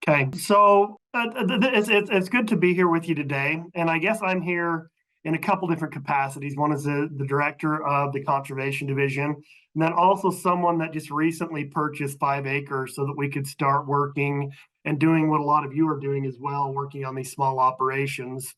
Okay, so it's good to be here with you today, and I guess I'm here in a couple different capacities. One is the director of the conservation division, and then also someone that just recently purchased 5 acres so that we could start working and doing what a lot of you are doing as well, working on these small operations.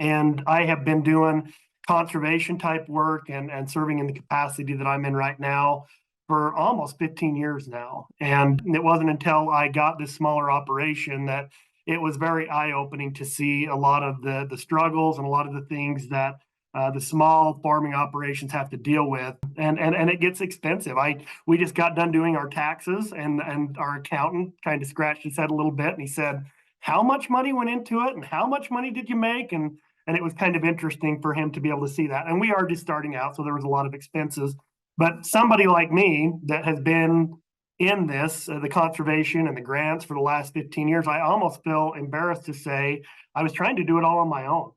And I have been doing conservation type work and serving in the capacity that I'm in right now for almost 15 years now. And it wasn't until I got this smaller operation that it was very eye-opening to see a lot of the struggles and a lot of the things that the small farming operations have to deal with, and it gets expensive. We just got done doing our taxes, and our accountant kind of scratched his head a little bit, and he said, "How much money went into it, and how much money did you make?" And it was kind of interesting for him to be able to see that. And we are just starting out, so there was a lot of expenses. But somebody like me that has been in this, the conservation and the grants for the last 15 years, I almost feel embarrassed to say I was trying to do it all on my own.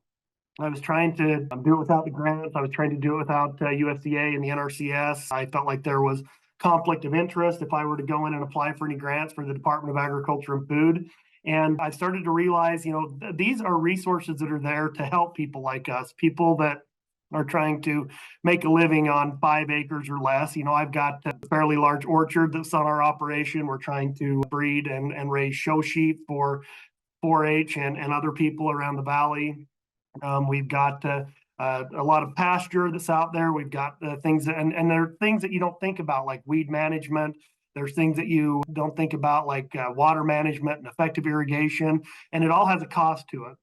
I was trying to do it without the grants. I was trying to do it without USDA and the NRCS. I felt like there was conflict of interest if I were to go in and apply for any grants for the Department of Agriculture and Food. And I started to realize, these are resources that are there to help people like us, people that are trying to make a living on 5 acres or less. I've got a fairly large orchard that's on our operation. We're trying to breed and raise show sheep for 4-H and other people around the valley. We've got a lot of pasture that's out there. We've got things and there are things that you don't think about, like weed management. There's things that you don't think about, like water management and effective irrigation, and it all has a cost to it.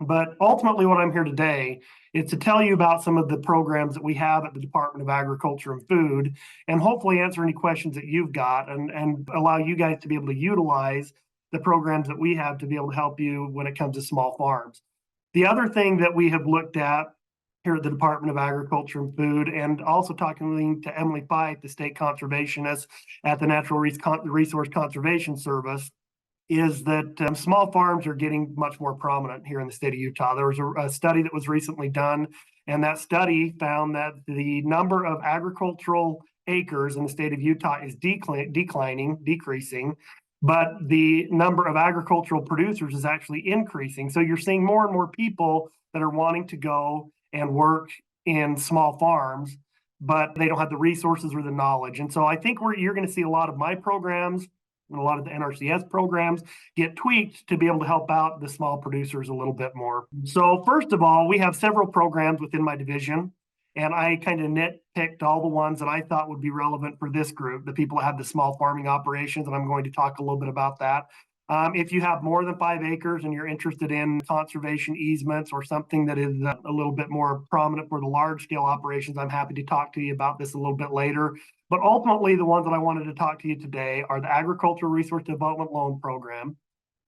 But ultimately, what I'm here today is to tell you about some of the programs that we have at the Department of Agriculture and Food, and hopefully answer any questions that you've got, and allow you guys to be able to utilize the programs that we have to be able to help you when it comes to small farms. The other thing that we have looked at here at the Department of Agriculture and Food, and also talking to Emily Fife, the state conservationist at the Natural Resource Conservation Service, is that small farms are getting much more prominent here in the state of Utah. There was a study that was recently done, and that study found that the number of agricultural acres in the state of Utah is decreasing, but the number of agricultural producers is actually increasing. So you're seeing more and more people that are wanting to go and work in small farms, but they don't have the resources or the knowledge. And so I think you're going to see a lot of my programs and a lot of the NRCS programs get tweaked to be able to help out the small producers a little bit more. So first of all, we have several programs within my division, and I kind of nitpicked all the ones that I thought would be relevant for this group, the people that have the small farming operations, and I'm going to talk a little bit about that. If you have more than 5 acres and you're interested in conservation easements or something that is a little bit more prominent for the large scale operations, I'm happy to talk to you about this a little bit later. But ultimately, the ones that I wanted to talk to you today are the Agricultural Resource Development Loan Program,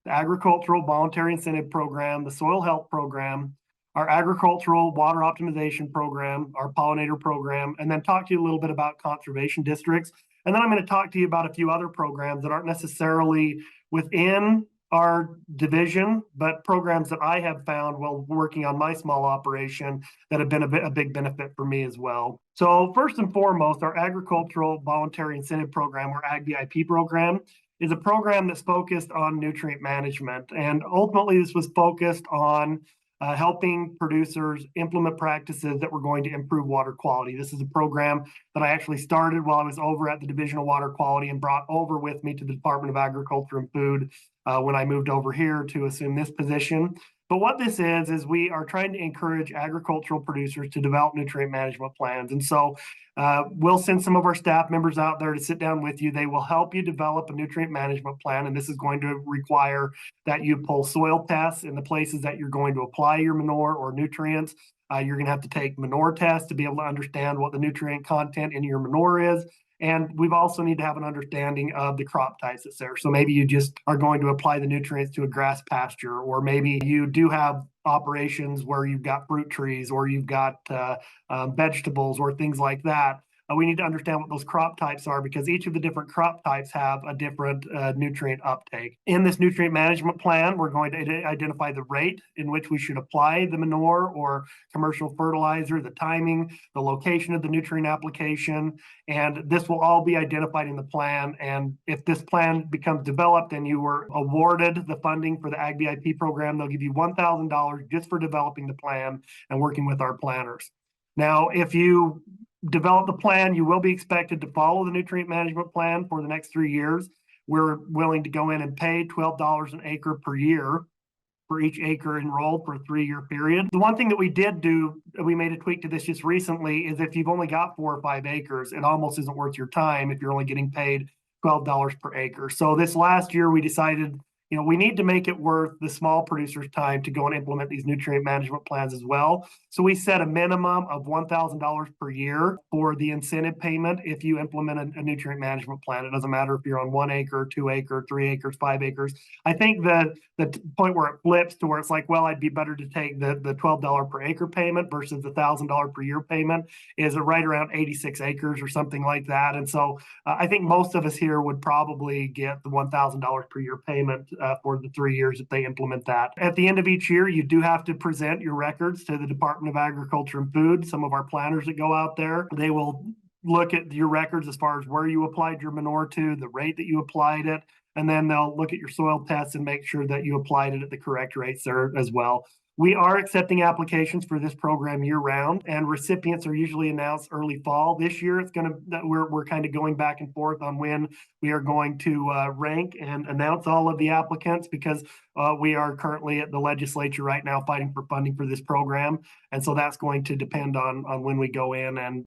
the Agricultural Voluntary Incentive Program, the Soil Health Program, our Agricultural Water Optimization Program, our Pollinator Program, and then talk to you a little bit about conservation districts. And then I'm going to talk to you about a few other programs that aren't necessarily within our division, but programs that I have found while working on my small operation that have been a big benefit for me as well. So first and foremost, our Agricultural Voluntary Incentive Program, or AgVIP program, is a program that's focused on nutrient management. And ultimately, this was focused on helping producers implement practices that were going to improve water quality. This is a program that I actually started while I was over at the Division of Water Quality and brought over with me to the Department of Agriculture and Food when I moved over here to assume this position. But what this is we are trying to encourage agricultural producers to develop nutrient management plans. And so we'll send some of our staff members out there to sit down with you. They will help you develop a nutrient management plan. And this is going to require that you pull soil tests in the places that you're going to apply your manure or nutrients. You're going to have to take manure tests to be able to understand what the nutrient content in your manure is. And we've also need to have an understanding of the crop types that's there. So maybe you just are going to apply the nutrients to a grass pasture, or maybe you do have operations where you've got fruit trees or you've got vegetables or things like that. we need to understand what those crop types are, because each of the different crop types have a different nutrient uptake. In this nutrient management plan, we're going to identify the rate in which we should apply the manure or commercial fertilizer, the timing, the location of the nutrient application, and this will all be identified in the plan. And if this plan becomes developed and you were awarded the funding for the Ag BIP program, they'll give you $1,000 just for developing the plan and working with our planners. Now, if you develop the plan, you will be expected to follow the nutrient management plan for the next 3 years. We're willing to go in and pay $12 an acre per year for each acre enrolled for a 3-year period. The one thing that we did do, we made a tweak to this just recently, is if you've only got 4 or 5 acres, it almost isn't worth your time if you're only getting paid $12 per acre. So this last year we decided, we need to make it worth the small producers' time to go and implement these nutrient management plans as well. So we set a minimum of $1,000 per year for the incentive payment if you implement a nutrient management plan. It doesn't matter if you're on 1 acre, 2 acre, 3 acres, 5 acres. I think the point where it flips to where it's like, well, I'd be better to take the $12 per acre payment versus the $1,000 per year payment is right around 86 acres or something like that. And so I think most of us here would probably get the $1,000 per year payment for the 3 years if they implement that. At the end of each year, you do have to present your records to the Department of Agriculture and Food. Some of our planners that go out there, they will look at your records as far as where you applied your manure to, the rate that you applied it, and then they'll look at your soil tests and make sure that you applied it at the correct rates there as well. We are accepting applications for this program year round, and recipients are usually announced early fall. This year, we're kind of going back and forth on when we are going to rank and announce all of the applicants, because we are currently at the legislature right now fighting for funding for this program, and so that's going to depend on when we go in and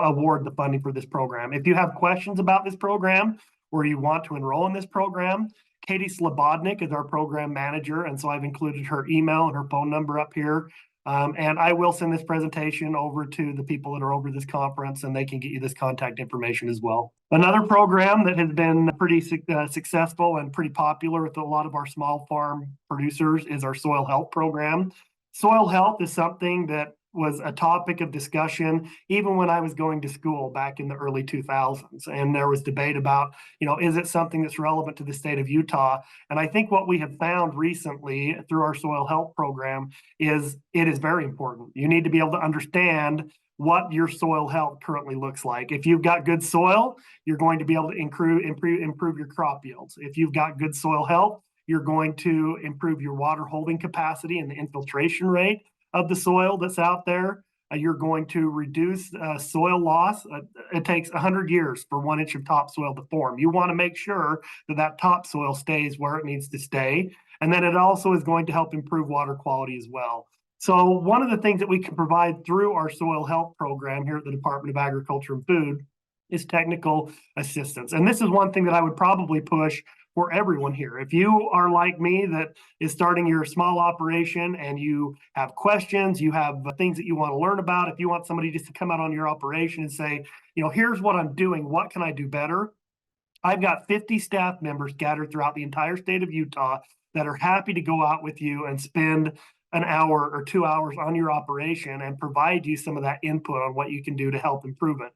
award the funding for this program. If you have questions about this program or you want to enroll in this program, Katie Slobodnik is our program manager, and so I've included her email and her phone number up here. And I will send this presentation over to the people that are over this conference, and they can get you this contact information as well. Another program that has been pretty successful and pretty popular with a lot of our small farm producers is our soil health program. Soil health is something that was a topic of discussion even when I was going to school back in the early 2000s. And there was debate about, is it something that's relevant to the state of Utah? And I think what we have found recently through our soil health program is it is very important. You need to be able to understand what your soil health currently looks like. If you've got good soil, you're going to be able to improve your crop yields. If you've got good soil health, you're going to improve your water holding capacity and the infiltration rate of the soil that's out there. You're going to reduce soil loss. It takes 100 years for 1 inch of topsoil to form. You want to make sure that topsoil stays where it needs to stay. And then it also is going to help improve water quality as well. So one of the things that we can provide through our soil health program here at the Department of Agriculture and Food is technical assistance. And this is one thing that I would probably push for everyone here. If you are like me that is starting your small operation and you have questions, you have things that you want to learn about, if you want somebody just to come out on your operation and say, here's what I'm doing, what can I do better? I've got 50 staff members scattered throughout the entire state of Utah that are happy to go out with you and spend an hour or 2 hours on your operation and provide you some of that input on what you can do to help improve it.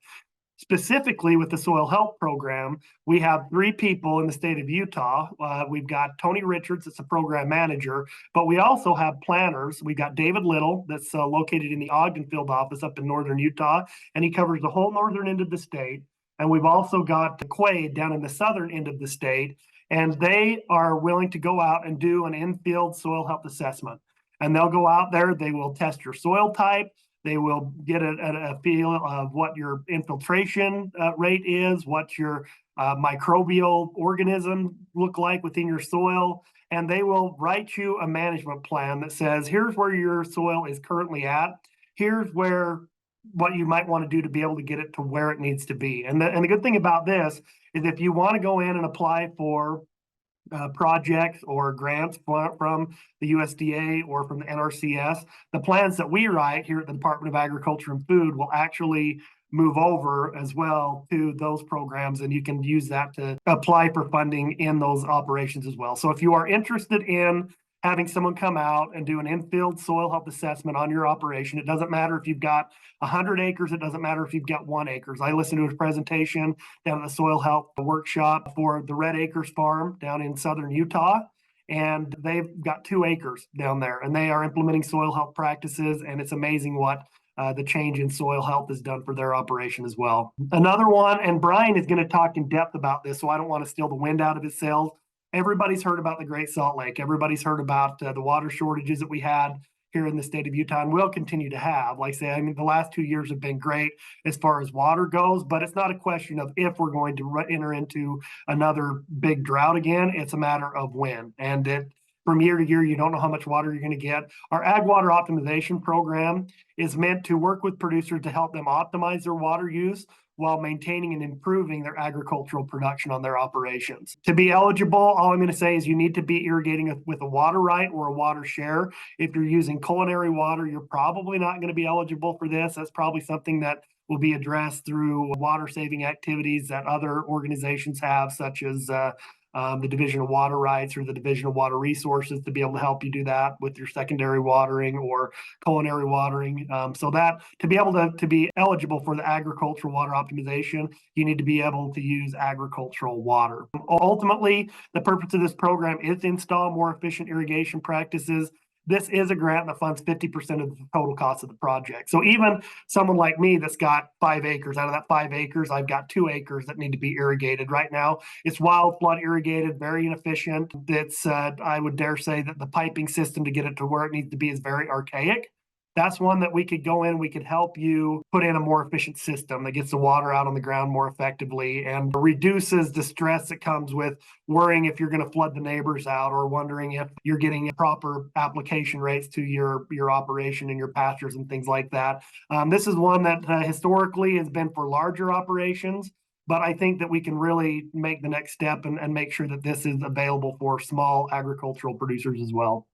Specifically with the soil health program, we have 3 people in the state of Utah. We've got Tony Richards, that's a program manager, but we also have planners. We've got David Little, that's located in the Ogden field office up in northern Utah, and he covers the whole northern end of the state. And we've also got Quaid down in the southern end of the state, and they are willing to go out and do an in-field soil health assessment. And they'll go out there, they will test your soil type, they will get a feel of what your infiltration rate is, what your microbial organisms look like within your soil, and they will write you a management plan that says, here's where your soil is currently at, here's what you might want to do to be able to get it to where it needs to be. And the good thing about this is if you want to go in and apply for projects or grants from the USDA or from the NRCS, the plans that we write here at the Department of Agriculture and Food will actually move over as well to those programs, and you can use that to apply for funding in those operations as well. So if you are interested in having someone come out and do an in-field soil health assessment on your operation. It doesn't matter if you've got 100 acres. It doesn't matter if you've got 1 acre. I listened to his presentation down at the soil health workshop for the Red Acres Farm down in southern Utah. And they've got 2 acres down there, and they are implementing soil health practices. And it's amazing what the change in soil health has done for their operation as well. Another one, and Brian is going to talk in depth about this, so I don't want to steal the wind out of his sails. Everybody's heard about the Great Salt Lake. Everybody's heard about the water shortages that we had here in the state of Utah and will continue to have. Like I say, I mean, the last 2 years have been great as far as water goes, but it's not a question of if we're going to enter into another big drought again. It's a matter of when. And from year to year, you don't know how much water you're going to get. Our ag water optimization program is meant to work with producers to help them optimize their water use while maintaining and improving their agricultural production on their operations. To be eligible, all I'm going to say is you need to be irrigating with a water right or a water share. If you're using culinary water, you're probably not going to be eligible for this. That's probably something that will be addressed through water saving activities that other organizations have, such as the Division of Water Rights or the Division of Water Resources, to be able to help you do that with your secondary watering or culinary watering. So that to be able to be eligible for the agricultural water optimization, you need to be able to use agricultural water. Ultimately, the purpose of this program is to install more efficient irrigation practices. This is a grant that funds 50% of the total cost of the project. So even someone like me that's got 5 acres, out of that 5 acres, I've got 2 acres that need to be irrigated right now. It's wild flood irrigated, very inefficient. It's, I would dare say that the piping system to get it to where it needs to be is very archaic. That's one that we could go in, we could help you put in a more efficient system that gets the water out on the ground more effectively and reduces the stress that comes with worrying if you're going to flood the neighbors out or wondering if you're getting proper application rates to your operation and your pastures and things like that. This is one that historically has been for larger operations, but I think that we can really make the next step and make sure that this is available for small agricultural producers as well.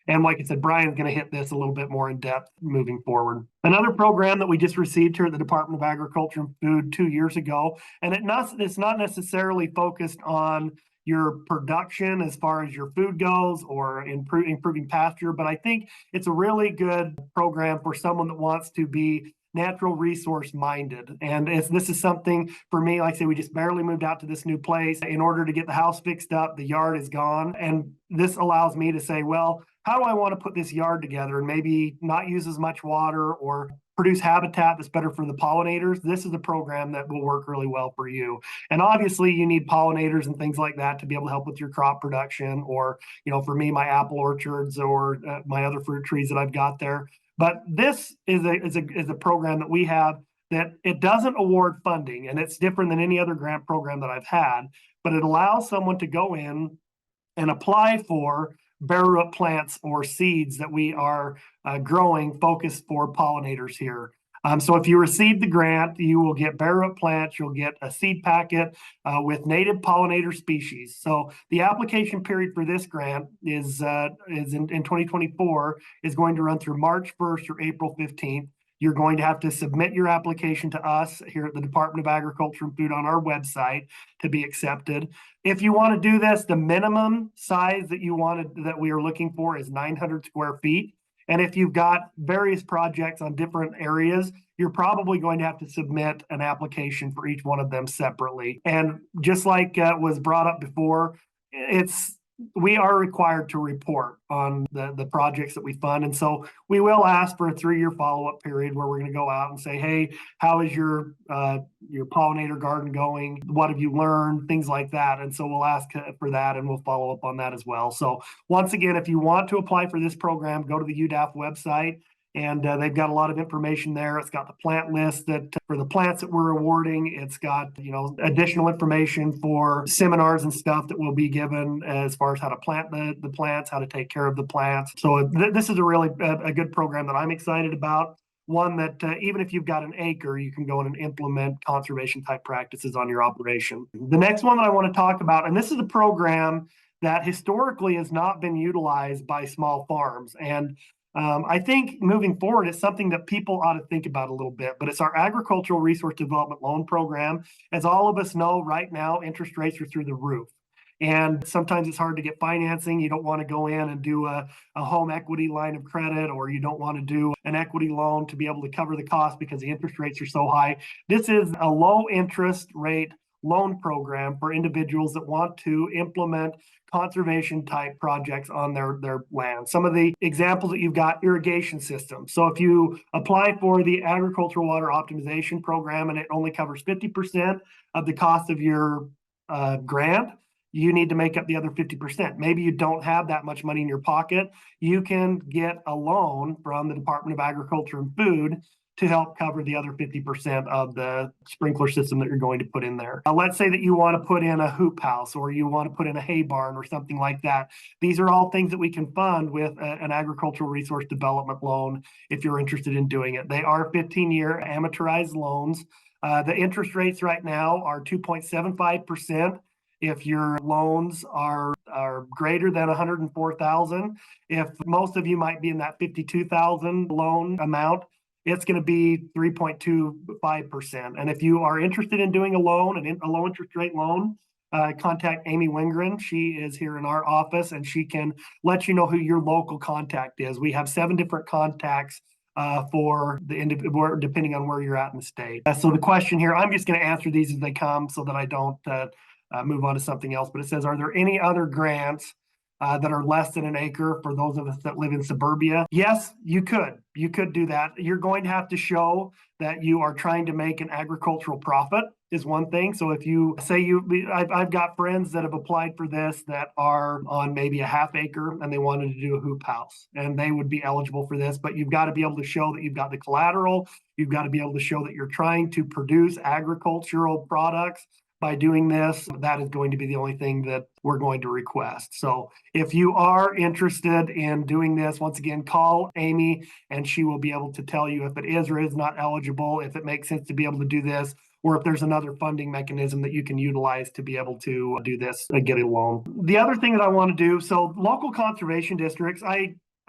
And like I said, Brian's going to hit this a little bit more in depth moving forward. Another program that we just received here at the Department of Agriculture and Food 2 years ago, and it's not necessarily focused on your production as far as your food goes or improving pasture, but I think it's a really good program for someone that wants to be natural resource minded. And this is something for me, like I say, we just barely moved out to this new place. In order to get the house fixed up, the yard is gone. And this allows me to say, well, how do I want to put this yard together and maybe not use as much water or produce habitat that's better for the pollinators? This is a program that will work really well for you. And obviously you need pollinators and things like that to be able to help with your crop production, or, for me, my apple orchards or my other fruit trees that I've got there. But this is a program that we have that it doesn't award funding, and it's different than any other grant program that I've had, but it allows someone to go in and apply for bare root plants or seeds that we are growing focused for pollinators here. So if you receive the grant, you will get bare root plants, you'll get a seed packet with native pollinator species. So the application period for this grant is in 2024 is going to run through March 1st or April 15th. You're going to have to submit your application to us here at the Department of Agriculture and Food on our website to be accepted. If you want to do this, the minimum size that we are looking for is 900 square feet. And if you've got various projects on different areas, you're probably going to have to submit an application for each one of them separately. And just like was brought up before, we are required to report on the projects that we fund. And so we will ask for a 3-year follow-up period where we're going to go out and say, hey, how is your pollinator garden going? What have you learned? Things like that. And so we'll ask for that and we'll follow up on that as well. So once again, if you want to apply for this program, go to the UDAF website. And they've got a lot of information there. It's got the plant list that for the plants that we're awarding. It's got, additional information for seminars and stuff that will be given as far as how to plant the plants, how to take care of the plants. So this is a really a good program that I'm excited about. One that even if you've got an acre, you can go in and implement conservation type practices on your operation. The next one that I want to talk about, and this is a program that historically has not been utilized by small farms. And I think moving forward, it's something that people ought to think about a little bit, but it's our Agricultural Resource Development Loan Program. As all of us know, right now, interest rates are through the roof. And sometimes it's hard to get financing. You don't want to go in and do a home equity line of credit, or you don't want to do an equity loan to be able to cover the cost because the interest rates are so high. This is a low interest rate loan program for individuals that want to implement conservation type projects on their land. Some of the examples that you've got: irrigation systems. So if you apply for the agricultural water optimization program and it only covers 50% of the cost of your grant, you need to make up the other 50%. Maybe you don't have that much money in your pocket. You can get a loan from the Department of Agriculture and Food to help cover the other 50% of the sprinkler system that you're going to put in there. Let's say that you want to put in a hoop house, or you want to put in a hay barn or something like that. These are all things that we can fund with an agricultural resource development loan if you're interested in doing it. They are 15-year amortized loans. The interest rates right now are 2.75%. If your loans are greater than 104,000, if most of you might be in that 52,000 loan amount, it's going to be 3.25%. And if you are interested in doing a loan, a low interest rate loan, contact Amy Wingren. She is here in our office, and she can let you know who your local contact is. We have 7 different contacts for the depending on where you're at in the state. So the question here, I'm just going to answer these as they come so that I don't move on to something else. But it says, are there any other grants that are less than an acre for those of us that live in suburbia? Yes, you could. You could do that. You're going to have to show that you are trying to make an agricultural profit is one thing. So if you say I've got friends that have applied for this that are on maybe a half acre and they wanted to do a hoop house, and they would be eligible for this, but you've got to be able to show that you've got the collateral. You've got to be able to show that you're trying to produce agricultural products by doing this. That is going to be the only thing that we're going to request. So if you are interested in doing this, once again, call Amy and she will be able to tell you if it is or is not eligible, if it makes sense to be able to do this, or if there's another funding mechanism that you can utilize to be able to do this and get a loan. The other thing that I want to do, so local conservation districts,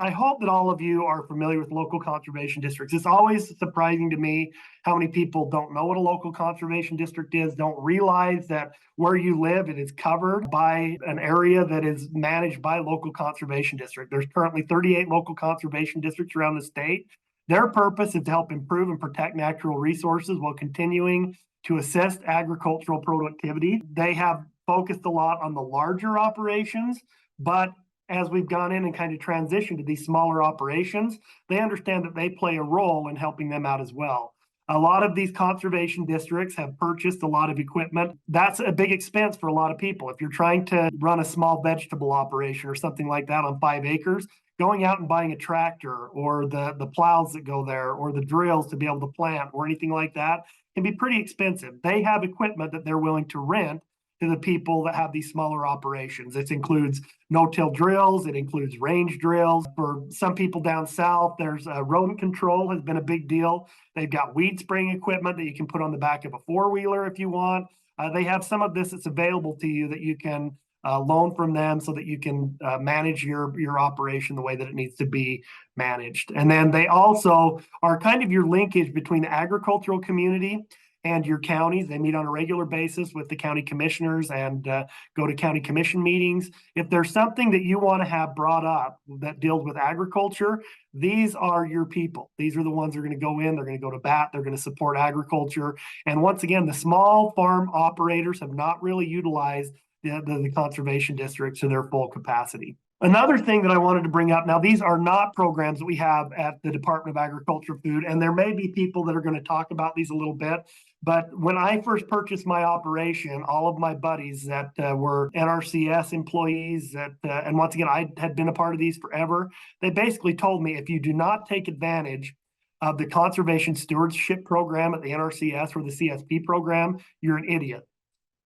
I hope that all of you are familiar with local conservation districts. It's always surprising to me how many people don't know what a local conservation district is, don't realize that where you live, it is covered by an area that is managed by a local conservation district. There's currently 38 local conservation districts around the state. Their purpose is to help improve and protect natural resources while continuing to assist agricultural productivity. They have focused a lot on the larger operations, but as we've gone in and kind of transitioned to these smaller operations, they understand that they play a role in helping them out as well. A lot of these conservation districts have purchased a lot of equipment. That's a big expense for a lot of people. If you're trying to run a small vegetable operation or something like that on 5 acres, going out and buying a tractor or the plows that go there or the drills to be able to plant or anything like that can be pretty expensive. They have equipment that they're willing to rent to the people that have these smaller operations. It includes no-till drills. It includes range drills. For some people down south, there's rodent control has been a big deal. They've got weed spraying equipment that you can put on the back of a four-wheeler if you want. They have some of this that's available to you that you can loan from them so that you can manage your operation the way that it needs to be managed. And then they also are kind of your linkage between the agricultural community and your counties. They meet on a regular basis with the county commissioners and go to county commission meetings. If there's something that you want to have brought up that deals with agriculture, these are your people. These are the ones that are going to go in, they're going to go to bat, they're going to support agriculture. And once again, the small farm operators have not really utilized the conservation districts to their full capacity. Another thing that I wanted to bring up, now these are not programs that we have at the Department of Agriculture Food, and there may be people that are going to talk about these a little bit, but when I first purchased my operation, all of my buddies that were NRCS employees, and once again, I had been a part of these forever, they basically told me, if you do not take advantage of the Conservation Stewardship Program at the NRCS or the CSP program, you're an idiot.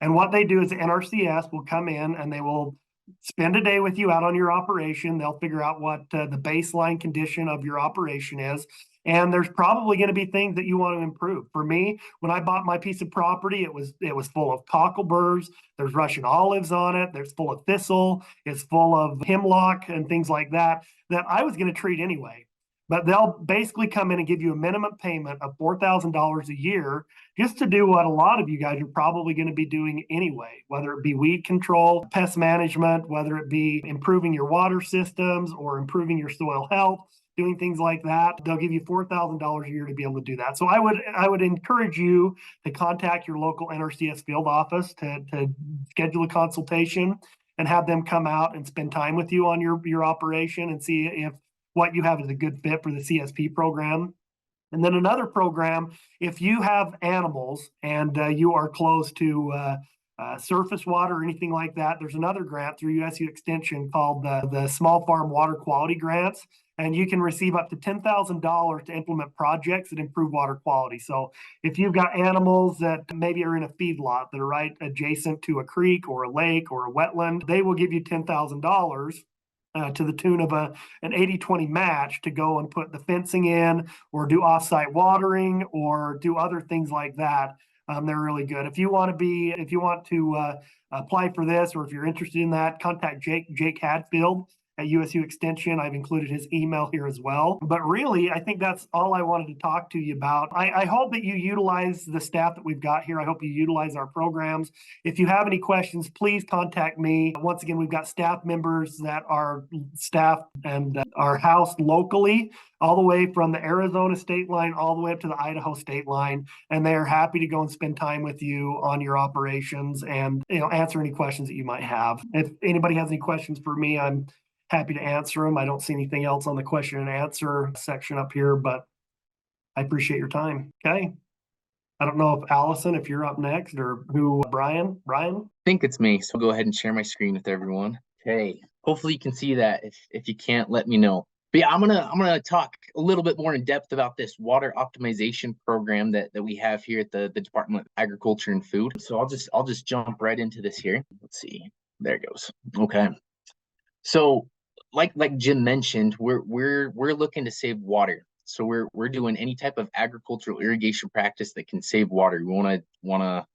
And what they do is the NRCS will come in and they will spend a day with you out on your operation. They'll figure out what the baseline condition of your operation is. And there's probably going to be things that you want to improve. For me, when I bought my piece of property, it was full of cockleburs. There's Russian olives on it. There's full of thistle. It's full of hemlock and things like that I was going to treat anyway. but they'll basically come in and give you a minimum payment of $4,000 a year just to do what a lot of you guys are probably going to be doing anyway, whether it be weed control, pest management, whether it be improving your water systems or improving your soil health, doing things like that. They'll give you $4,000 a year to be able to do that. So I would encourage you to contact your local NRCS field office to schedule a consultation and have them come out and spend time with you on your operation and see if what you have is a good fit for the CSP program. And then another program, if you have animals and you are close to surface water or anything like that, there's another grant through USU Extension called the Small Farm Water Quality Grants. And you can receive up to $10,000 to implement projects that improve water quality. So if you've got animals that maybe are in a feedlot that are right adjacent to a creek or a lake or a wetland, they will give you $10,000 to the tune of an 80-20 match to go and put the fencing in or do offsite watering or do other things like that. They're really good. If you want to apply for this, or if you're interested in that, contact Jake Hadfield at USU Extension. I've included his email here as well. But really, I think that's all I wanted to talk to you about. I hope that you utilize the staff that we've got here. I hope you utilize our programs. If you have any questions, please contact me. Once again, we've got staff members that are staff and are housed locally, all the way from the Arizona state line all the way up to the Idaho state line, and they are happy to go and spend time with you on your operations and answer any questions that you might have. If anybody has any questions for me, I'm happy to answer them. I don't see anything else on the question and answer section up here, but I appreciate your time. Okay. I don't know if Allison, if you're up next, or who, Brian? I think it's me. So I'll go ahead and share my screen with everyone. Okay. Hopefully you can see that. If you can't, let me know. But yeah, I'm gonna talk a little bit more in depth about this water optimization program that we have here at the Department of Agriculture and Food. So I'll just jump right into this here. Let's see. There it goes. Okay. So like Jim mentioned, we're looking to save water. So we're doing any type of agricultural irrigation practice that can save water. We wanna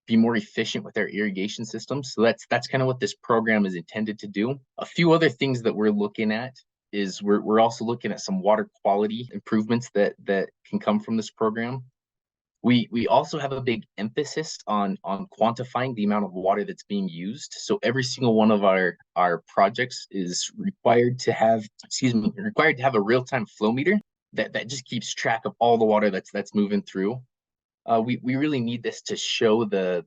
be more efficient with our irrigation systems. So that's kind of what this program is intended to do. A few other things that we're looking at is we're also looking at some water quality improvements that can come from this program. We also have a big emphasis on quantifying the amount of water that's being used. So every single one of our projects is required to have a real-time flow meter that just keeps track of all the water that's moving through. We really need this to show the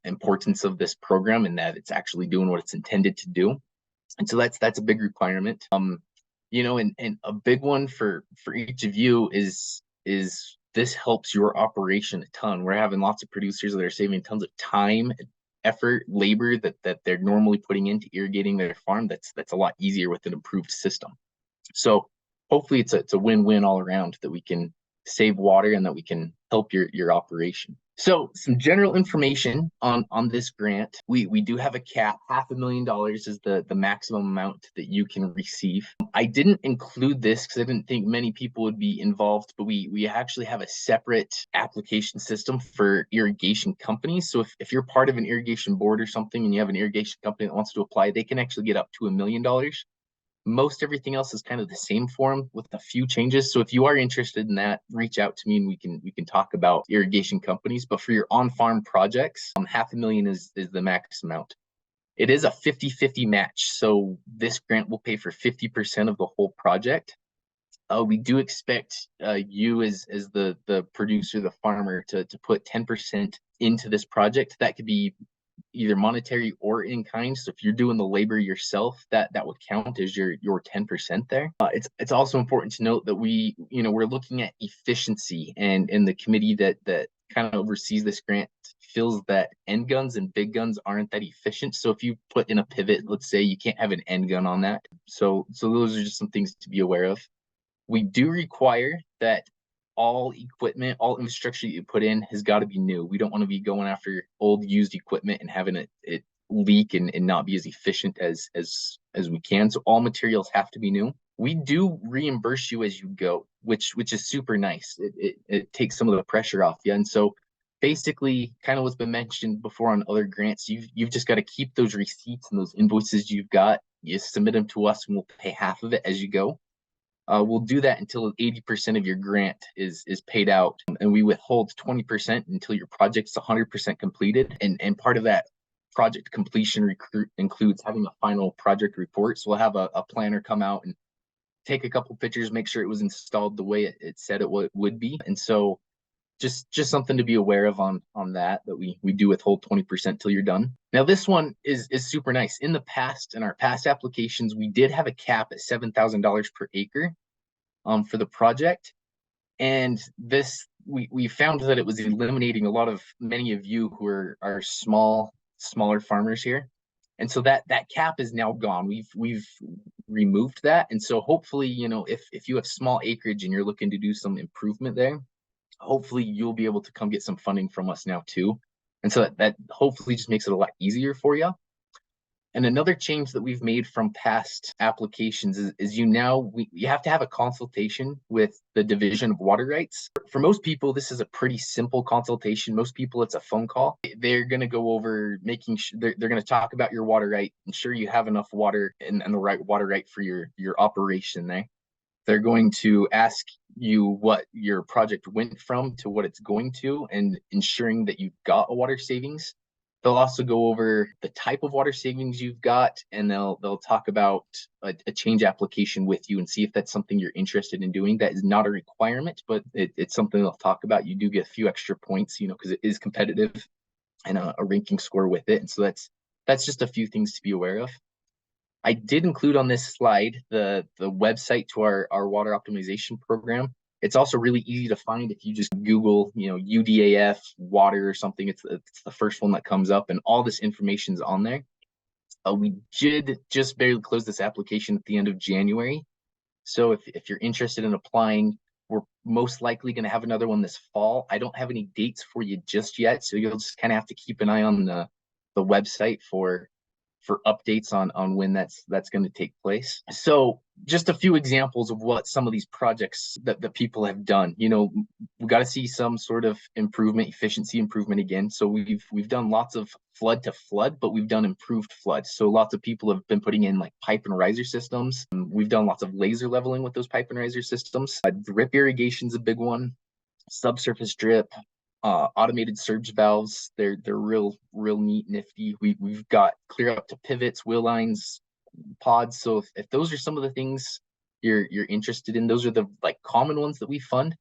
importance of this program and that it's actually doing what it's intended to do. And so that's a big requirement. And a big one for each of you is this helps your operation a ton. We're having lots of producers that are saving tons of time, effort, labor that they're normally putting into irrigating their farm. That's a lot easier with an improved system. So hopefully it's a win-win all around, that we can save water and that we can help your operation. So some general information on this grant. We do have a cap. $500,000 is the maximum amount that you can receive. I didn't include this because I didn't think many people would be involved, but we actually have a separate application system for irrigation companies. So if you're part of an irrigation board or something and you have an irrigation company that wants to apply, they can actually get up to $1 million. Most everything else is kind of the same form with a few changes. So if you are interested in that, reach out to me and we can talk about irrigation companies. But for your on-farm projects, $500,000 is the max amount. It is a 50-50 match. So this grant will pay for 50% of the whole project. We do expect you as the producer, the farmer, to put 10% into this project. That could be either monetary or in kind. So if you're doing the labor yourself, that would count as your 10% there. It's also important to note that we're looking at efficiency, and the committee that kind of oversees this grant feels that end guns and big guns aren't that efficient. So if you put in a pivot, let's say, you can't have an end gun on that. So those are just some things to be aware of. We do require that all equipment, all infrastructure you put in has got to be new. We don't want to be going after old used equipment and having it leak and not be as efficient as we can. So all materials have to be new. We do reimburse you as you go, which is super nice. It takes some of the pressure off you. And so basically, kind of what's been mentioned before on other grants, you've just got to keep those receipts and those invoices you've got. You submit them to us and we'll pay half of it as you go. we'll do that until 80% of your grant is paid out, and we withhold 20% until your project's 100% completed. And part of that project completion includes having a final project report. So we'll have a planner come out and take a couple pictures, make sure it was installed the way it said it would be. And so just something to be aware of on that we do withhold 20% till you're done. Now this one is super nice. In the past, in our past applications, we did have a cap at $7,000 per acre for the project, and this we found that it was eliminating many of you who are smaller farmers here, and so that cap is now gone. We've removed that, and so hopefully, you know, if you have small acreage and you're looking to do some improvement there, hopefully you'll be able to come get some funding from us now too. And so that hopefully just makes it a lot easier for you. And another change that we've made from past applications is you have to have a consultation with the Division of Water Rights. For most people, this is a pretty simple consultation. Most people, it's a phone call. They're going to go over making sure they're going to talk about your water right, ensure you have enough water and the right water right for your operation there. They're going to ask you what your project went from to what it's going to, and ensuring that you've got a water savings. They'll also go over the type of water savings you've got, and they'll talk about a change application with you and see if that's something you're interested in doing. That is not a requirement, but it's something they'll talk about. You do get a few extra points, you know, because it is competitive, and a ranking score with it. And so that's just a few things to be aware of. I did include on this slide the website to our water optimization program. It's also really easy to find if you just Google, you know, UDAF water or something. It's the first one that comes up, and all this information's on there. We did just barely close this application at the end of January. So if you're interested in applying, we're most likely going to have another one this fall. I don't have any dates for you just yet, so you'll just kind of have to keep an eye on the website for updates on when that's going to take place. So just a few examples of what some of these projects that people have done. You know, we got to see some sort of improvement, efficiency improvement again. So we've done lots of flood to flood, but we've done improved flood. So lots of people have been putting in like pipe and riser systems. We've done lots of laser leveling with those pipe and riser systems. Drip irrigation's a big one. Subsurface drip, automated surge valves. They're real neat, nifty. We've got clear up to pivots, wheel lines, pods. So if those are some of the things you're interested in, those are the like common ones that we fund.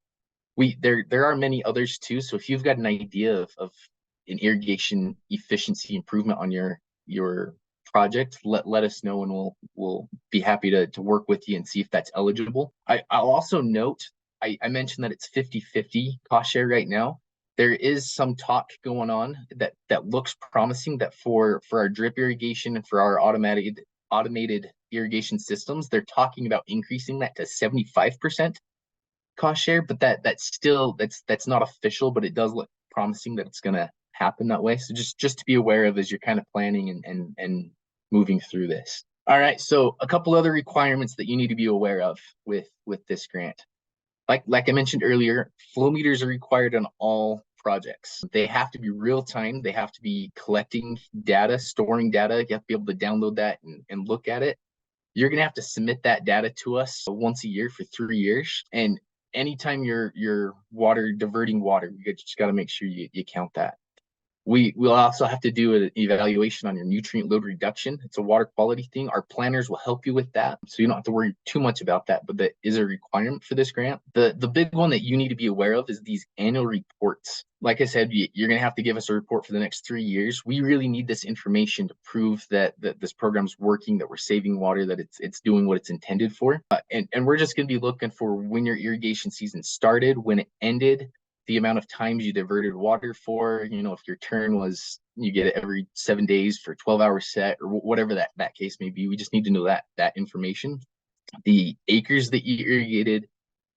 There are many others too. So if you've got an idea of an irrigation efficiency improvement on your project, let us know, and we'll be happy to work with you and see if that's eligible. I'll also note, I mentioned that it's 50-50 cost share right now. There is some talk going on that looks promising, that for our drip irrigation and for our automated irrigation systems, they're talking about increasing that to 75% cost share. But that's not official, but it does look promising that it's going to happen that way. So just to be aware of as you're kind of planning and moving through this. All right, so a couple other requirements that you need to be aware of with this grant. Like I mentioned earlier, flow meters are required on all projects. They have to be real time. They have to be collecting data, storing data. You have to be able to download that and look at it. You're going to have to submit that data to us once a year for 3 years. And anytime you're diverting water, you just got to make sure you count that. We'll also have to do an evaluation on your nutrient load reduction. It's a water quality thing. Our planners will help you with that, so you don't have to worry too much about that, but that is a requirement for this grant. The big one that you need to be aware of is these annual reports. Like I said, you're going to have to give us a report for the next 3 years. We really need this information to prove that this program's working, that we're saving water, that it's doing what it's intended for. And we're just going to be looking for when your irrigation season started, when it ended, the amount of times you diverted water for, you know, if your turn was, you get it every 7 days for 12-hour set, or whatever that case may be. We just need to know that information. The acres that you irrigated,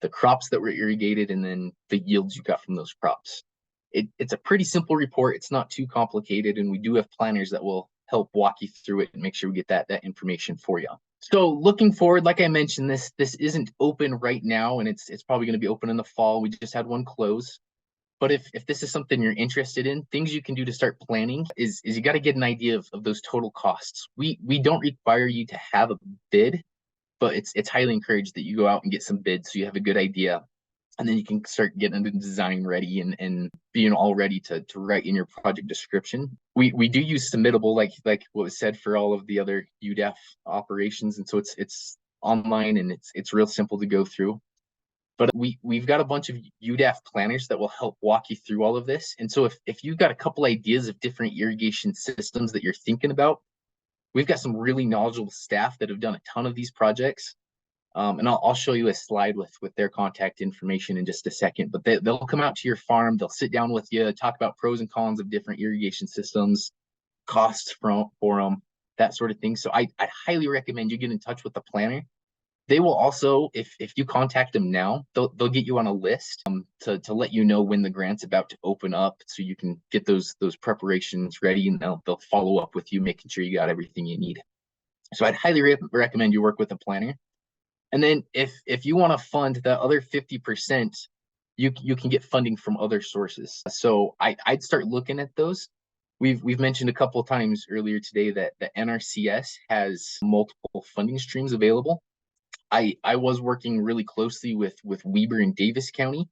the crops that were irrigated, and then the yields you got from those crops. It's a pretty simple report. It's not too complicated, and we do have planners that will help walk you through it and make sure we get that information for you. So looking forward, like I mentioned, this isn't open right now, and it's probably going to be open in the fall. We just had one close. But if this is something you're interested in, things you can do to start planning is you got to get an idea of those total costs. We don't require you to have a bid. but it's highly encouraged that you go out and get some bids so you have a good idea. And then you can start getting the design ready and being all ready to write in your project description. We do use submittable, like what was said for all of the other UDAF operations, and so it's online and it's real simple to go through. But we've got a bunch of UDAF planners that will help walk you through all of this. And so if you've got a couple ideas of different irrigation systems that you're thinking about, we've got some really knowledgeable staff that have done a ton of these projects. And I'll show you a slide with their contact information in just a second, but they'll come out to your farm, they'll sit down with you, talk about pros and cons of different irrigation systems, costs for them, that sort of thing. So I'd highly recommend you get in touch with the planner. They will also, if you contact them now, they'll get you on a list to let you know when the grant's about to open up, so you can get those preparations ready, and they'll follow up with you, making sure you got everything you need. So I'd highly recommend you work with a planner. And then if you want to fund the other 50%, you can get funding from other sources. So I'd start looking at those. We've mentioned a couple of times earlier today that the NRCS has multiple funding streams available. I was working really closely with Weber and Davis County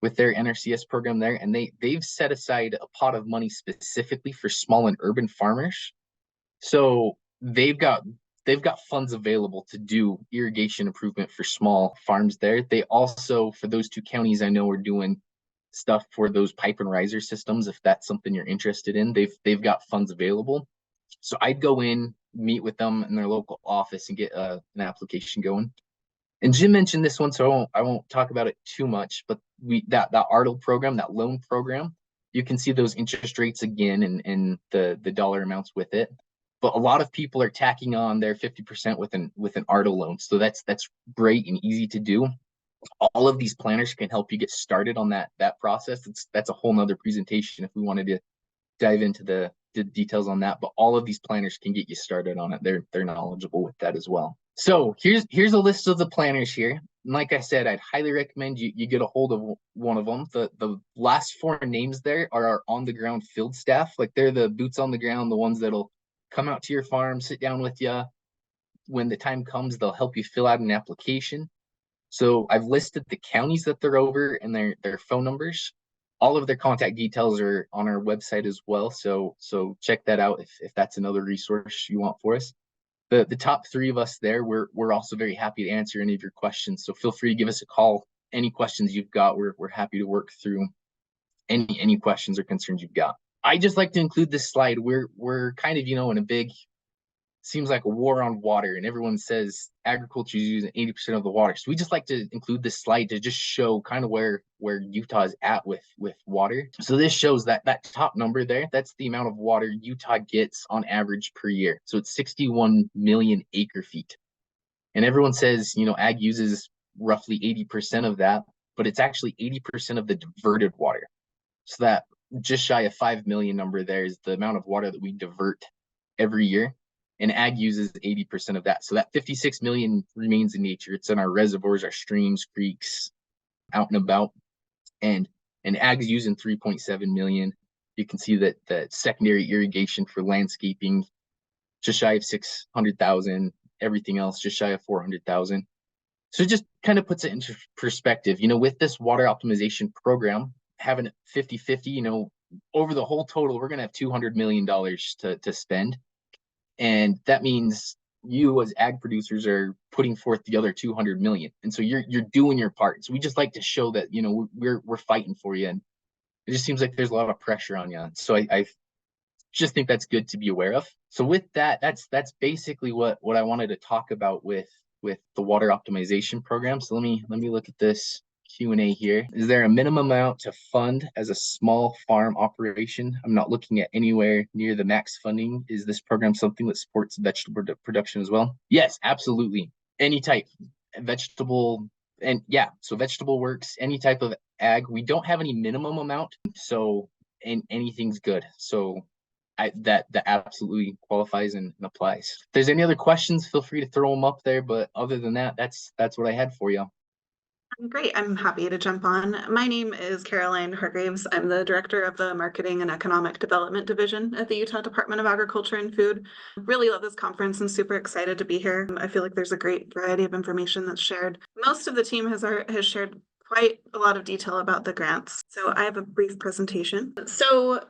with their NRCS program there, and they've set aside a pot of money specifically for small and urban farmers. So they've got funds available to do irrigation improvement for small farms there. They also, for those two counties, I know, are doing stuff for those pipe and riser systems. If that's something you're interested in, they've got funds available. So I'd go in, meet with them in their local office, and get an application going. And Jim mentioned this one, so I won't talk about it too much. But that ARTL program, that loan program, you can see those interest rates again and the dollar amounts with it. But a lot of people are tacking on their 50% with an ARTL loan, so that's great and easy to do. All of these planners can help you get started on that process. That's a whole nother presentation if we wanted to dive into the details on that. But all of these planners can get you started on it. They're knowledgeable with that as well. So here's a list of the planners here. And like I said, I'd highly recommend you get a hold of one of them. The last four names there are our on the ground field staff. Like, they're the boots on the ground, the ones that'll come out to your farm, sit down with you. When the time comes, they'll help you fill out an application. So I've listed the counties that they're over and their phone numbers. All of their contact details are on our website as well. So check that out if that's another resource you want for us. The top three of us there, we're also very happy to answer any of your questions. So feel free to give us a call. Any questions you've got, we're happy to work through any questions or concerns you've got. I just like to include this slide. We're kind of, in a big, seems like a war on water, and everyone says agriculture is using 80% of the water. So we just like to include this slide to just show kind of where Utah is at with water. So this shows that top number there, that's the amount of water Utah gets on average per year. So it's 61 million acre feet. And everyone says, ag uses roughly 80% of that, but it's actually 80% of the diverted water. So that just shy of 5 million number there is the amount of water that we divert every year. And ag uses 80% of that. So that 56 million remains in nature. It's in our reservoirs, our streams, creeks, out and about. And ag's using 3.7 million. You can see that the secondary irrigation for landscaping, just shy of 600,000. Everything else, just shy of 400,000. So it just kind of puts it into perspective. With this water optimization program, having it 50-50, over the whole total, we're going to have $200 million to spend. And that means you as ag producers are putting forth the other 200 million. And so you're doing your part. So we just like to show that, we're fighting for you. And it just seems like there's a lot of pressure on you. So I just think that's good to be aware of. So with that, that's basically what I wanted to talk about with the water optimization program. So let me look at this Q&A here. Is there a minimum amount to fund as a small farm operation? I'm not looking at anywhere near the max funding. Is this program something that supports vegetable production as well? Yes, absolutely. Any type, vegetable, and yeah, so vegetable works, any type of ag. We don't have any minimum amount, so anything's good. So that absolutely qualifies and applies. If there's any other questions, feel free to throw them up there. But other than that, that's what I had for you. Great, I'm happy to jump on. My name is Caroline Hargraves. I'm the Director of the Marketing and Economic Development Division at the Utah Department of Agriculture and Food. Really love this conference and super excited to be here. I feel like there's a great variety of information that's shared. Most of the team has shared quite a lot of detail about the grants. So I have a brief presentation. So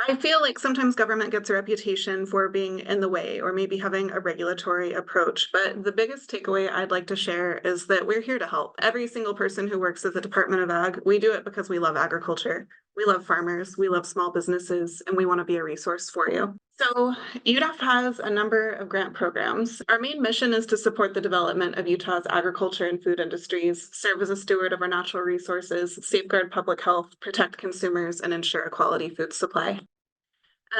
I feel like sometimes government gets a reputation for being in the way or maybe having a regulatory approach. But the biggest takeaway I'd like to share is that we're here to help. Every single person who works at the Department of Ag, we do it because we love agriculture. We love farmers, we love small businesses, and we want to be a resource for you. So UDAF has a number of grant programs. Our main mission is to support the development of Utah's agriculture and food industries, serve as a steward of our natural resources, safeguard public health, protect consumers, and ensure a quality food supply.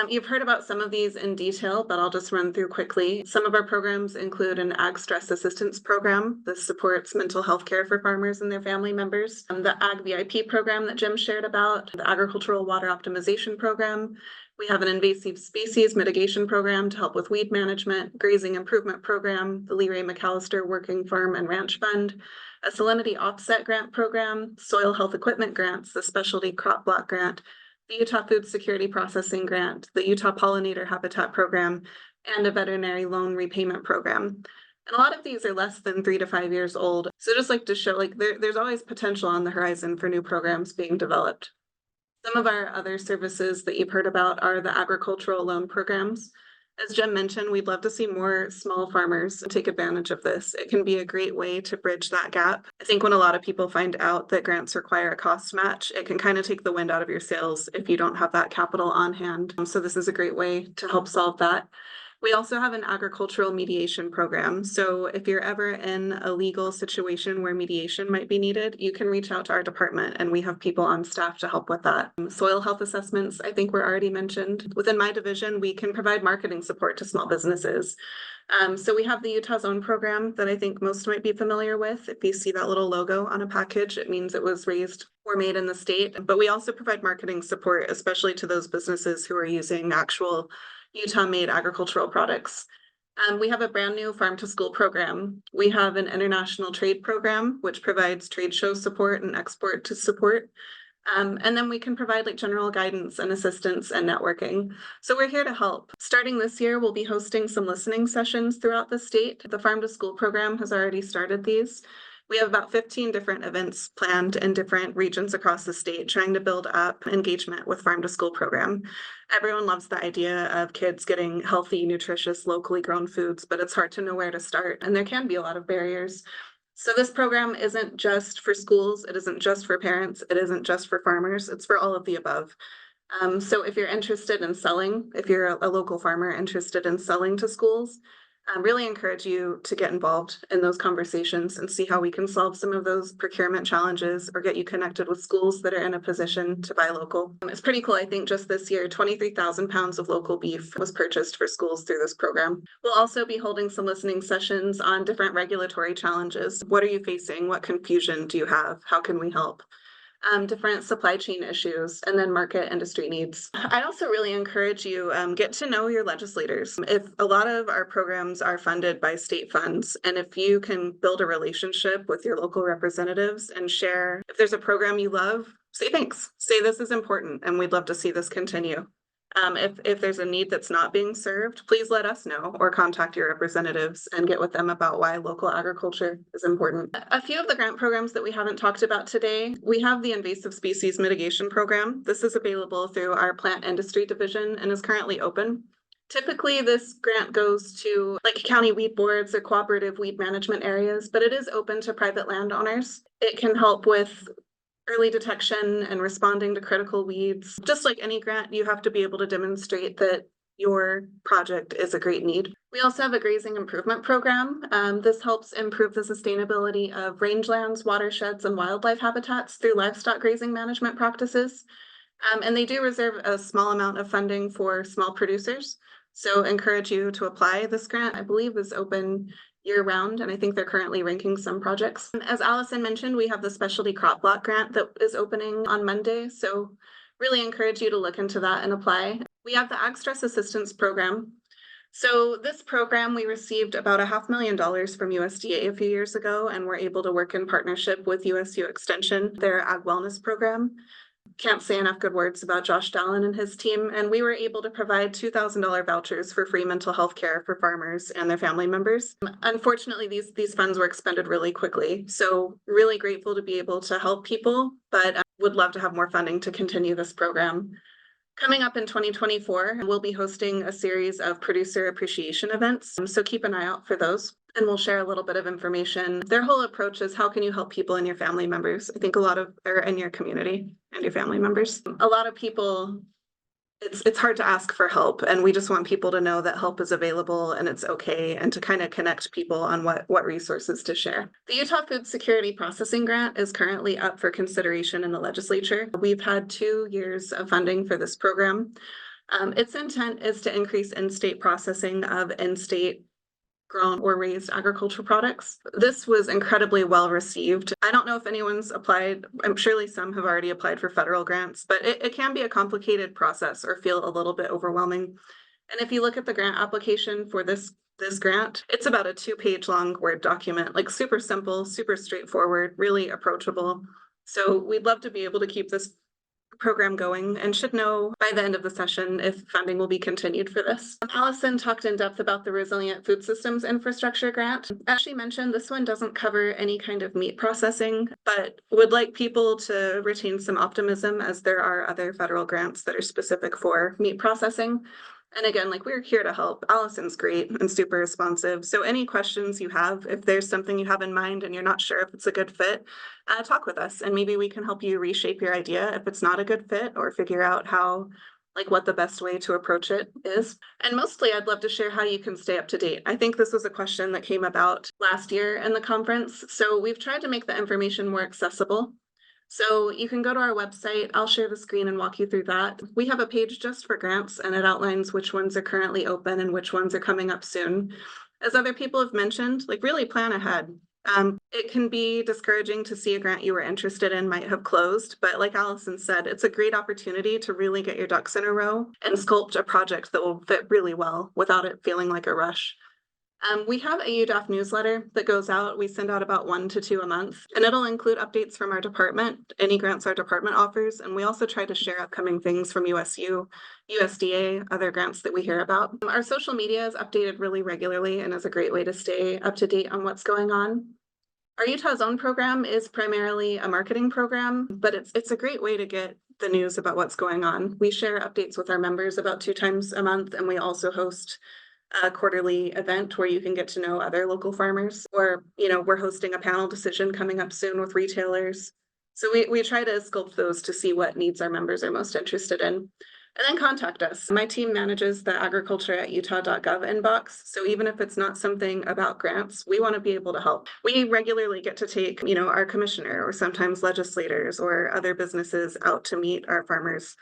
You've heard about some of these in detail, but I'll just run through quickly. Some of our programs include an Ag Stress Assistance Program. This supports mental health care for farmers and their family members. The Ag VIP program that Jim shared about, the Agricultural Water Optimization Program. We have an invasive species mitigation program to help with weed management, grazing improvement program, the Lee Ray McAllister Working Farm and Ranch Fund, a salinity offset grant program, soil health equipment grants, the specialty crop block grant, the Utah Food Security Processing Grant, the Utah Pollinator Habitat Program, and a veterinary loan repayment program. And a lot of these are less than 3 to 5 years old. So just like to show, like there's always potential on the horizon for new programs being developed. Some of our other services that you've heard about are the agricultural loan programs. As Jim mentioned, we'd love to see more small farmers take advantage of this. It can be a great way to bridge that gap. I think when a lot of people find out that grants require a cost match, it can kind of take the wind out of your sails if you don't have that capital on hand. So this is a great way to help solve that. We also have an agricultural mediation program. So if you're ever in a legal situation where mediation might be needed, you can reach out to our department and we have people on staff to help with that. Soil health assessments, I think were already mentioned. Within my division, we can provide marketing support to small businesses. So we have the Utah Zone program that I think most might be familiar with. If you see that little logo on a package, it means it was raised or made in the state. But we also provide marketing support, especially to those businesses who are using actual Utah-made agricultural products. We have a brand new farm to school program. We have an international trade program, which provides trade show support and export to support. And then we can provide like general guidance and assistance and networking. So we're here to help. Starting this year, we'll be hosting some listening sessions throughout the state. The Farm to School program has already started these. We have about 15 different events planned in different regions across the state, trying to build up engagement with Farm to School program. Everyone loves the idea of kids getting healthy, nutritious, locally grown foods, but it's hard to know where to start, and there can be a lot of barriers. So this program isn't just for schools, it isn't just for parents, it isn't just for farmers, it's for all of the above. So if you're interested in selling, if you're a local farmer interested in selling to schools, I really encourage you to get involved in those conversations and see how we can solve some of those procurement challenges or get you connected with schools that are in a position to buy local. It's pretty cool. I think just this year, 23,000 pounds of local beef was purchased for schools through this program. We'll also be holding some listening sessions on different regulatory challenges. What are you facing? What confusion do you have? How can we help? Different supply chain issues, and then market industry needs. I also really encourage you get to know your legislators. If a lot of our programs are funded by state funds, and if you can build a relationship with your local representatives and share, if there's a program you love, say thanks. Say this is important, and we'd love to see this continue. If there's a need that's not being served, please let us know or contact your representatives and get with them about why local agriculture is important. A few of the grant programs that we haven't talked about today, we have the invasive species mitigation program. This is available through our plant industry division and is currently open. Typically, this grant goes to like county weed boards or cooperative weed management areas, but it is open to private landowners. It can help with early detection and responding to critical weeds. Just like any grant, you have to be able to demonstrate that your project is a great need. We also have a grazing improvement program. This helps improve the sustainability of rangelands, watersheds, and wildlife habitats through livestock grazing management practices. And they do reserve a small amount of funding for small producers. So encourage you to apply. This grant, I believe, is open year-round, and I think they're currently ranking some projects. As Allison mentioned, we have the specialty crop block grant that is opening on Monday, so really encourage you to look into that and apply. We have the Ag Stress Assistance Program. So this program, we received about $500,000 from USDA a few years ago, and we're able to work in partnership with USU Extension, their ag wellness program. Can't say enough good words about Josh Dallin and his team, and we were able to provide $2,000 vouchers for free mental health care for farmers and their family members. Unfortunately, these funds were expended really quickly, so really grateful to be able to help people, but would love to have more funding to continue this program. Coming up in 2024, we'll be hosting a series of producer appreciation events, so keep an eye out for those. And we'll share a little bit of information. Their whole approach is how can you help people and your family members? I think or in your community and your family members. A lot of people, it's hard to ask for help, and we just want people to know that help is available and it's okay, and to kind of connect people on what resources to share. The Utah Food Security Processing Grant is currently up for consideration in the legislature. We've had 2 years of funding for this program. Its intent is to increase in-state processing of in-state grown or raised agricultural products. This was incredibly well received. I don't know if anyone's applied. I'm surely some have already applied for federal grants, but it can be a complicated process or feel a little bit overwhelming. And if you look at the grant application for this grant, it's about a 2-page long Word document, like super simple, super straightforward, really approachable. So we'd love to be able to keep this program going and should know by the end of the session if funding will be continued for this. Allison talked in depth about the Resilient Food Systems Infrastructure Grant. As she mentioned, this one doesn't cover any kind of meat processing, but would like people to retain some optimism as there are other federal grants that are specific for meat processing. And again, like, we're here to help. Allison's great and super responsive. So any questions you have, if there's something you have in mind and you're not sure if it's a good fit, talk with us and maybe we can help you reshape your idea if it's not a good fit, or figure out what the best way to approach it is. And mostly I'd love to share how you can stay up to date. I think this was a question that came about last year in the conference. So we've tried to make the information more accessible. So you can go to our website. I'll share the screen and walk you through that. We have a page just for grants, and it outlines which ones are currently open and which ones are coming up soon. As other people have mentioned, really plan ahead. It can be discouraging to see a grant you were interested in might have closed, but like Allison said, it's a great opportunity to really get your ducks in a row and sculpt a project that will fit really well without it feeling like a rush. We have a UDAF newsletter that goes out. We send out about 1 to 2 a month, and it'll include updates from our department, any grants our department offers, and we also try to share upcoming things from USU, USDA, other grants that we hear about. Our social media is updated really regularly and is a great way to stay up to date on what's going on. Our Utah Zone program is primarily a marketing program, but it's a great way to get the news about what's going on. We share updates with our members about 2 times a month, and we also host a quarterly event where you can get to know other local farmers, or, we're hosting a panel decision coming up soon with retailers. So we try to sculpt those to see what needs our members are most interested in. And then contact us. My team manages the agriculture@utah.gov inbox. So even if it's not something about grants, we want to be able to help. We regularly get to take, our commissioner or sometimes legislators or other businesses out to meet our farmers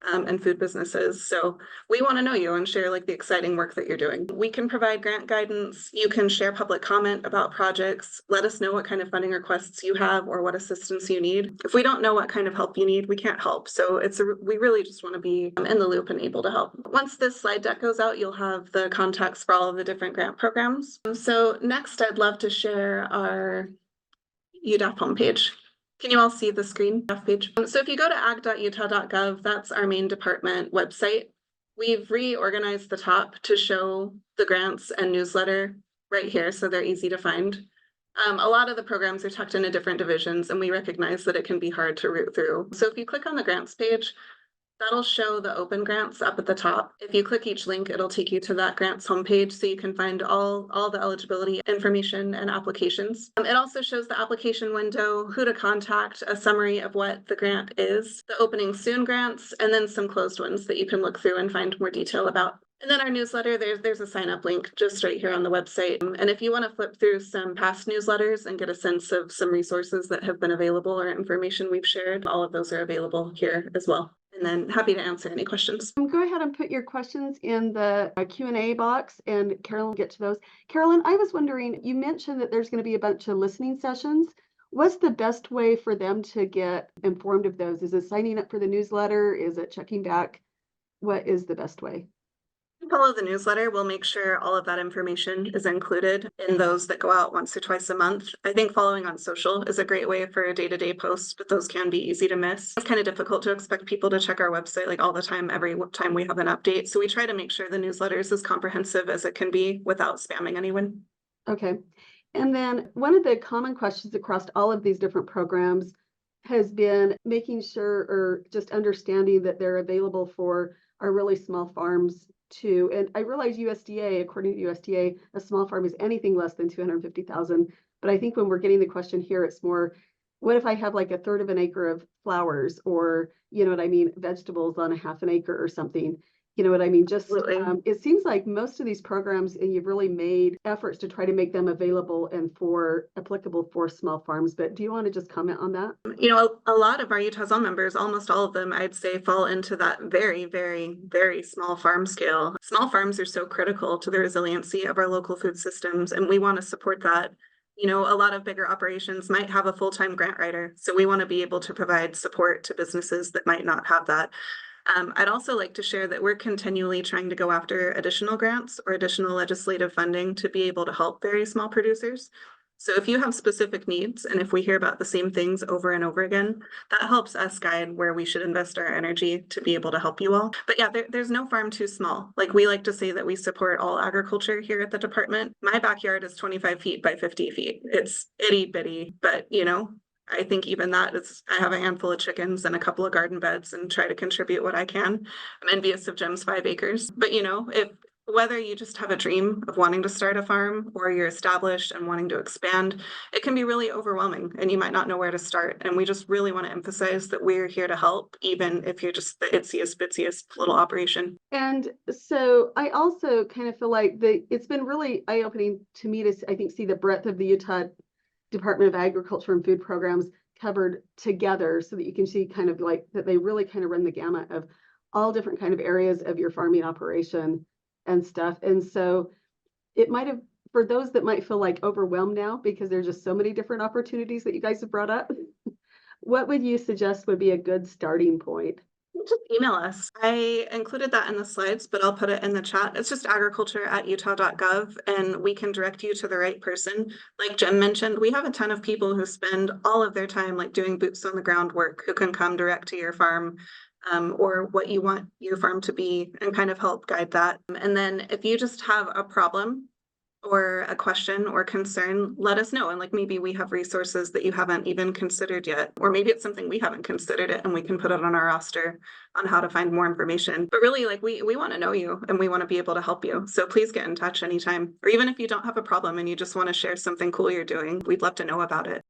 and food businesses. So we want to know you and share the exciting work that you're doing. We can provide grant guidance. You can share public comment about projects. Let us know what kind of funding requests you have or what assistance you need. If we don't know what kind of help you need, we can't help. So we really just want to be in the loop and able to help. Once this slide deck goes out, you'll have the contacts for all of the different grant programs. So next, I'd love to share our UDAF homepage. Can you all see the screen page? So if you go to ag.utah.gov, that's our main department website. We've reorganized the top to show the grants and newsletter right here, so they're easy to find. A lot of the programs are tucked into different divisions, and we recognize that it can be hard to root through. So if you click on the grants page, that'll show the open grants up at the top. If you click each link, it'll take you to that grants homepage, so you can find all the eligibility information and applications. It also shows the application window, who to contact, a summary of what the grant is, the opening soon grants, and then some closed ones that you can look through and find more detail about. And then our newsletter, there's a sign up link just right here on the website. And if you want to flip through some past newsletters and get a sense of some resources that have been available or information we've shared, all of those are available here as well. And then happy to answer any questions. Go ahead and put your questions in the Q&A box, and Carolyn will get to those. Carolyn, I was wondering, you mentioned that there's going to be a bunch of listening sessions. What's the best way for them to get informed of those? Is it signing up for the newsletter? Is it checking back? What is the best way? follow the newsletter, we'll make sure all of that information is included in those that go out once or twice a month. I think following on social is a great way for day-to-day posts, but those can be easy to miss. It's kind of difficult to expect people to check our website like all the time, every time we have an update. So we try to make sure the newsletter is as comprehensive as it can be without spamming anyone. Okay. And then one of the common questions across all of these different programs has been making sure or just understanding that they're available for our really small farms too. And I realize USDA, according to USDA, a small farm is anything less than 250,000. But I think when we're getting the question here, it's more, what if I have like a third of an acre of flowers, or, you know what I mean, vegetables on a half an acre or something? You know what I mean? Just, it seems like most of these programs, and you've really made efforts to try to make them available and applicable for small farms. But do you want to just comment on that? You know, a lot of our Utah Zone members, almost all of them, I'd say, fall into that very, very, very small farm scale. Small farms are so critical to the resiliency of our local food systems, and we want to support that. You know, a lot of bigger operations might have a full-time grant writer, so we want to be able to provide support to businesses that might not have that. I'd also like to share that we're continually trying to go after additional grants or additional legislative funding to be able to help very small producers. So if you have specific needs, and if we hear about the same things over and over again, that helps us guide where we should invest our energy to be able to help you all. But yeah, there's no farm too small. Like, we like to say that we support all agriculture here at the department. My backyard is 25 feet by 50 feet. It's itty bitty, but you know, I think even that is, I have a handful of chickens and a couple of garden beds and try to contribute what I can. I'm envious of Jim's 5 acres. But you know, whether you just have a dream of wanting to start a farm or you're established and wanting to expand, it can be really overwhelming and you might not know where to start. And we just really want to emphasize that we're here to help, even if you're just the itziest, bitsiest little operation. And so I also kind of feel like it's been really eye-opening to me to, I think, see the breadth of the Utah Department of Agriculture and Food programs covered together, so that you can see kind of like that they really kind of run the gamut of all different kind of areas of your farming operation and stuff. And so it might have, for those that might feel like overwhelmed now because there's just so many different opportunities that you guys have brought up, what would you suggest would be a good starting point? Just email us. I included that in the slides, but I'll put it in the chat. It's just agriculture@utah.gov, and we can direct you to the right person. Like Jim mentioned, we have a ton of people who spend all of their time like doing boots on the ground work, who can come direct to your farm, or what you want your farm to be, and kind of help guide that. And then if you just have a problem or a question or concern, let us know. And like, maybe we have resources that you haven't even considered yet, or maybe it's something we haven't considered it and we can put it on our roster on how to find more information. But really, like, we want to know you and we want to be able to help you. So please get in touch anytime. Or even if you don't have a problem and you just want to share something cool you're doing, we'd love to know about it.